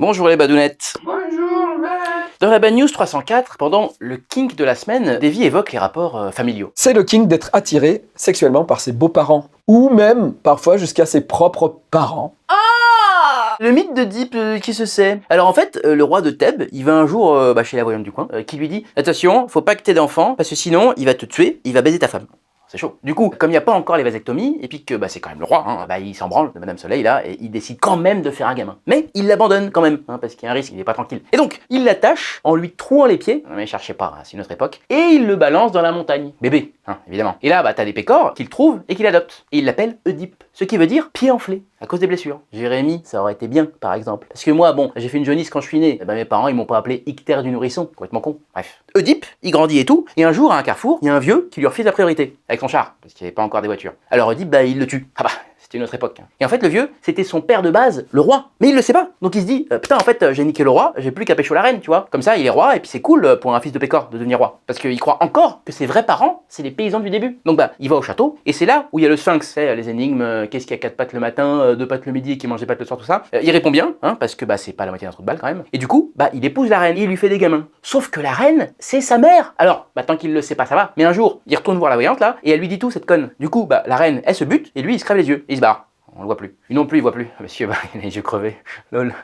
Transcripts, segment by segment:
Bonjour les badounettes. Bonjour, maître. Dans la Bad News 304, pendant le kink de la semaine, Davy évoque les rapports familiaux. C'est le kink d'être attiré sexuellement par ses beaux-parents, ou même parfois jusqu'à ses propres parents. Le mythe de Deep, qui se sait? Alors en fait, le roi de Thèbes, il va un jour chez la voyante du coin, qui lui dit « Attention, faut pas que t'aies d'enfant, parce que sinon, il va te tuer, il va baiser ta femme. » C'est chaud. Du coup, comme il n'y a pas encore les vasectomies, et puis que c'est quand même le roi, il s'en branle de Madame Soleil là, et il décide quand même de faire un gamin. Mais il l'abandonne quand même, parce qu'il y a un risque, il est pas tranquille. Et donc, il l'attache en lui trouant les pieds, mais cherchez pas, c'est une autre époque, et il le balance dans la montagne. Bébé, évidemment. Et là, t'as des pécores qu'il trouve et qu'il adopte. Et il l'appelle Oedipe, ce qui veut dire pied enflé, à cause des blessures. Jérémie, ça aurait été bien, par exemple. Parce que moi, j'ai fait une jaunisse quand je suis né. Mes parents, ils m'ont pas appelé Ictère du nourrisson. Complètement con. Bref. Oedipe, il grandit et tout, et un jour, à un carrefour, il y a un vieux qui lui refuse la priorité, avec son char, parce qu'il n'y avait pas encore des voitures. Alors Oedipe, il le tue. C'était une autre époque. Et en fait, le vieux, c'était son père de base, le roi. Mais il le sait pas. Donc il se dit, putain, en fait, j'ai niqué le roi, j'ai plus qu'à pécho la reine, tu vois. Comme ça, il est roi, et puis c'est cool pour un fils de pécore de devenir roi. Parce qu'il croit encore que ses vrais parents, c'est les paysans du début. Donc il va au château, et c'est là où il y a le sphinx, les énigmes, qu'est-ce qui a 4 pattes le matin, 2 pattes le midi, et qui mange des pattes le soir, tout ça. Il répond bien, parce que c'est pas la moitié d'un trou de balle quand même. Et du coup, il épouse la reine, et il lui fait des gamins. Sauf que la reine, c'est sa mère. Alors, tant qu'il le sait pas, ça va. Mais un jour, il retourne voir la voyante là, et elle lui dit tout, cette conne. Du coup, la reine, elle se bute, et lui, il se crève les yeux, et il se barre. On le voit plus. Lui non plus, il voit plus. Monsieur, il a les yeux crevés. Lol.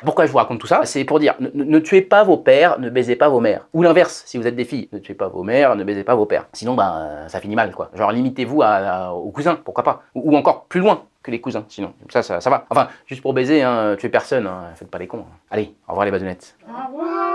Pourquoi je vous raconte tout ça? C'est pour dire, ne tuez pas vos pères, ne baisez pas vos mères. Ou l'inverse, si vous êtes des filles, ne tuez pas vos mères, ne baisez pas vos pères. Sinon, ça finit mal, quoi. Genre, limitez-vous aux cousins, pourquoi pas. Ou encore plus loin que les cousins, sinon. Ça va. Enfin, juste pour baiser, tuez personne, faites pas les cons. Allez, au revoir les badounettes. Au revoir.